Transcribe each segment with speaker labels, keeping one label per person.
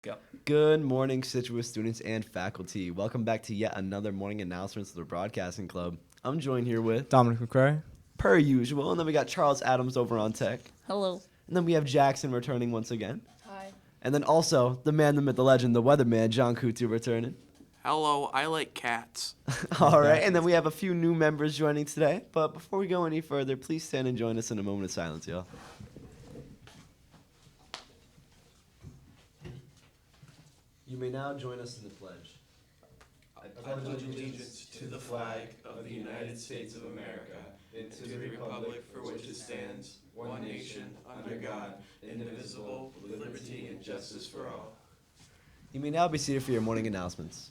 Speaker 1: Go.
Speaker 2: Good morning, Scituate students and faculty. Welcome back to yet another morning announcements of the Broadcasting Club. I'm joined here with,
Speaker 3: Dominic McCray.
Speaker 2: per usual, and then we got Charles Adams over on tech.
Speaker 1: Hello.
Speaker 2: And then we have Jackson returning once again.
Speaker 1: Hi.
Speaker 2: And then also the man, the myth, the legend, the weatherman, John Coutu returning.
Speaker 4: Hello, I like cats.
Speaker 2: All right, and then we have a few new members joining today. But before we go any further, please stand and join us in a moment of silence, y'all. You may now join us in the pledge.
Speaker 5: I pledge allegiance to the flag of the United States of America and to the republic for which it stands, one nation, under God, indivisible, with liberty and justice for all.
Speaker 2: You may now be seated for your morning announcements.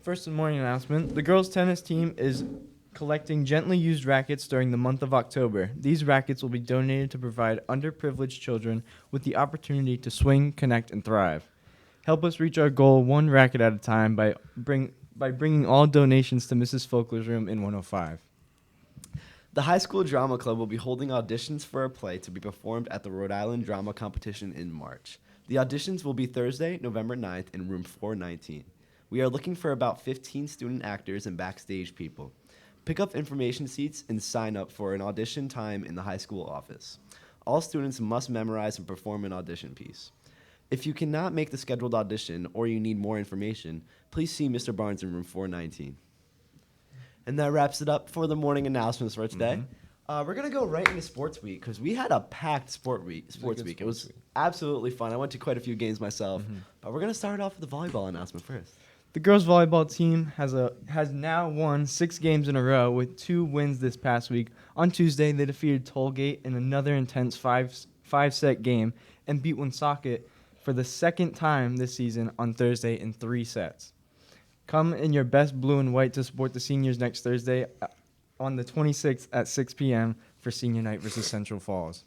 Speaker 3: First morning announcement. The girls' tennis team is collecting gently used rackets during the month of October. These rackets will be donated to provide underprivileged children with the opportunity to swing, connect, and thrive. Help us reach our goal one racket at a time by bringing all donations to Mrs. Folkler's room in 105.
Speaker 2: The High School Drama Club will be holding auditions for a play to be performed at the Rhode Island Drama Competition in March. The auditions will be Thursday, November 9th in room 419. We are looking for about 15 student actors and backstage people. Pick up information sheets and sign up for an audition time in the high school office. All students must memorize and perform an audition piece. If you cannot make the scheduled audition or you need more information, please see Mr. Barnes in room 419. And that wraps it up for the morning announcements for today. We're going to go right into Sports Week because we had a packed Sports Week. It was absolutely fun. I went to quite a few games myself. But we're going to start off with the volleyball announcement first.
Speaker 3: The girls' volleyball team has now won 6 games in a row with 2 wins this past week. On Tuesday, they defeated Tollgate in another intense five-set game and beat Woonsocket for the second time this season on Thursday in 3 sets. Come in your best blue and white to support the seniors next Thursday on the 26th at 6 p.m. for senior night versus Central Falls.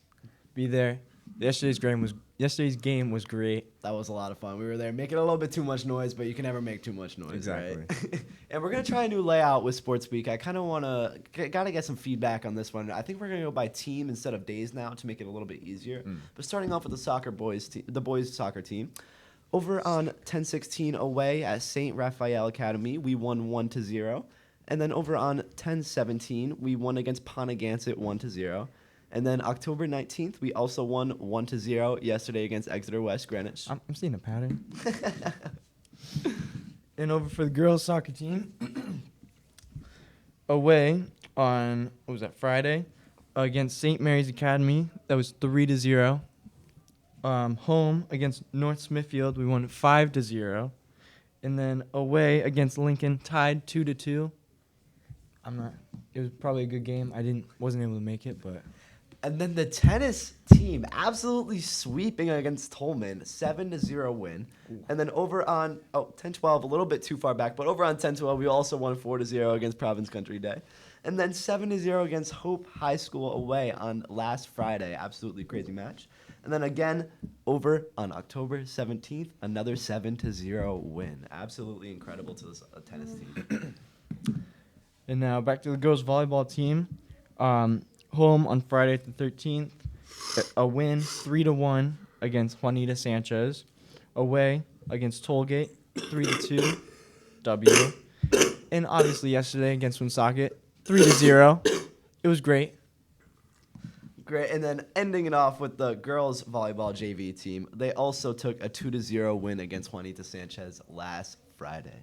Speaker 3: Be there. Yesterday's game was great.
Speaker 2: That was a lot of fun. We were there making a little bit too much noise, but you can never make too much noise,
Speaker 3: Exactly.
Speaker 2: right? And we're going to try a new layout with Sports Week. I kind of got to get some feedback on this one. I think we're going to go by team instead of days now to make it a little bit easier. But starting off with the boys soccer team. Over on 1016 away at St. Raphael Academy, we won 1-0. And then over on 1017, we won against Ponagansett 1-0. And then October 19th, we also won 1-0 yesterday against Exeter West Greenwich.
Speaker 3: I'm seeing a pattern. And over for the girls' soccer team, away on, Friday, against St. Mary's Academy, that was 3-0. Home against North Smithfield, we won 5-0. And then away against Lincoln, tied 2-2. It was probably a good game. Wasn't able to make it, but...
Speaker 2: And then the tennis team absolutely sweeping against Tolman, 7-0 win. And then over on 10-12, a little bit too far back, but over on 10-12, we also won 4-0 against Province Country Day. And then 7-0 against Hope High School away on last Friday. Absolutely crazy match. And then again, over on October 17th, another 7-0 win. Absolutely incredible to this tennis team.
Speaker 3: And now back to the girls' volleyball team. Home on Friday the 13th, a win 3-1 against Juanita Sanchez. Away against Tollgate, 3-2 W. And obviously yesterday against Woonsocket, 3-0. It was great.
Speaker 2: Great, and then ending it off with the girls volleyball JV team. They also took a 2-0 win against Juanita Sanchez last Friday.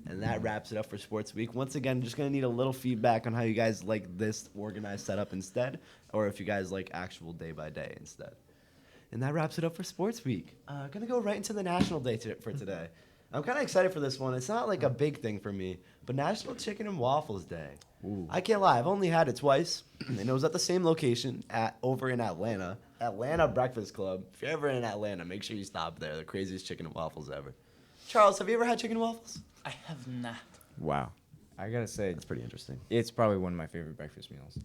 Speaker 2: And that wraps it up for Sports Week. Once again, just going to need a little feedback on how you guys like this organized setup instead, or if you guys like actual day-by-day instead. And that wraps it up for Sports Week. Going to go right into the National Day for today. I'm kind of excited for this one. It's not like a big thing for me, but National Chicken and Waffles Day.
Speaker 3: Ooh.
Speaker 2: I can't lie. I've only had it twice, and it was at the same location over in Atlanta, Atlanta Breakfast Club. If you're ever in Atlanta, make sure you stop there. The craziest chicken and waffles ever. Charles, have you ever had chicken and waffles?
Speaker 1: I have not.
Speaker 3: Wow. I gotta say,
Speaker 2: It's pretty interesting.
Speaker 3: it's probably one of my favorite breakfast meals.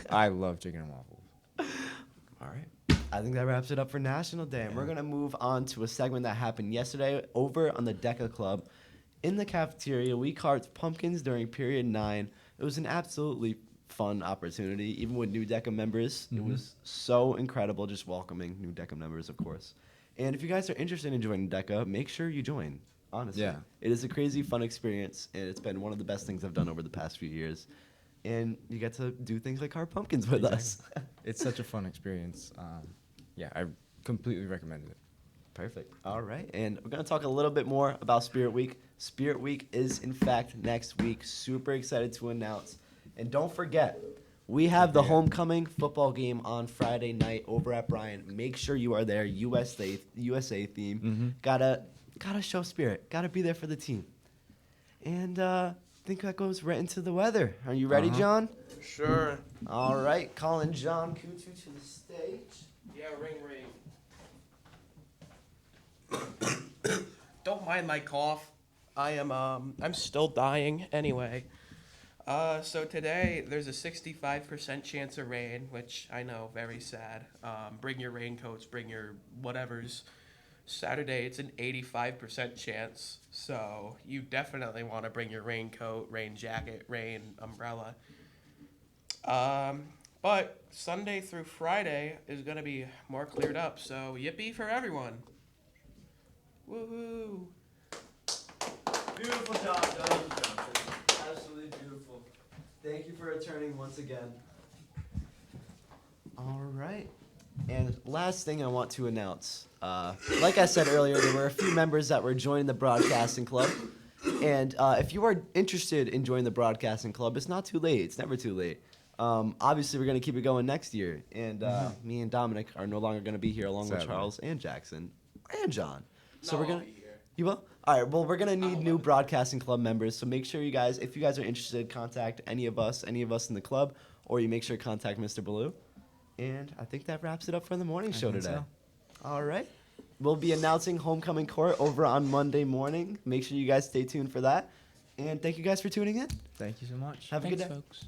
Speaker 3: I love chicken and waffles.
Speaker 2: All right. I think that wraps it up for National Day. And we're going to move on to a segment that happened yesterday over on the DECA Club. In the cafeteria, we carved pumpkins during period 9. It was an absolutely fun opportunity, even with new DECA members. It was so incredible just welcoming new DECA members, of course. And if you guys are interested in joining DECA, make sure you join. Honestly,
Speaker 1: Yeah.
Speaker 2: it is a crazy fun experience, and it's been one of the best things I've done over the past few years. And you get to do things like carve pumpkins with us.
Speaker 1: It's such a fun experience. Yeah, I completely recommend it.
Speaker 2: Perfect. All right. And we're going to talk a little bit more about Spirit Week. Spirit Week is, in fact, next week. Super excited to announce. And don't forget, we have the homecoming football game on Friday night over at Bryant. Make sure you are there. USA theme. Gotta show spirit. Gotta be there for the team. And I think that goes right into the weather. Are you ready, John?
Speaker 4: Sure.
Speaker 2: All right. Calling John Kutu to the stage.
Speaker 4: Yeah, ring. Don't mind my cough. I'm still dying anyway. So today there's a 65% chance of rain, which I know, very sad. Bring your raincoats, bring your whatevers. Saturday it's an 85% chance, so you definitely want to bring your raincoat, rain jacket, rain umbrella. But Sunday through Friday is gonna be more cleared up, so yippee for everyone. Woohoo!
Speaker 2: Beautiful job, John. Absolutely beautiful. Thank you for returning once again. All right. And last thing I want to announce. Like I said earlier, there were a few members that were joining the broadcasting club. And if you are interested in joining the broadcasting club, it's not too late. It's never too late. Obviously, we're going to keep it going next year. And me and Dominic are no longer going to be here along with
Speaker 1: Sadly.
Speaker 2: Charles and Jackson and John. So
Speaker 4: No,
Speaker 2: we're
Speaker 4: I'll
Speaker 2: going to...
Speaker 4: be here.
Speaker 2: You will? All right. Well, we're going to need new broadcasting club members. So make sure you guys, if you guys are interested, contact any of us in the club, or you make sure to contact Mr. Baloo. And I think that wraps it up for the morning show
Speaker 3: think
Speaker 2: today.
Speaker 3: so.
Speaker 2: All right. We'll be announcing homecoming court over on Monday morning. Make sure you guys stay tuned for that. And thank you guys for tuning in.
Speaker 3: Thank you so much.
Speaker 2: Have a good day.
Speaker 3: folks.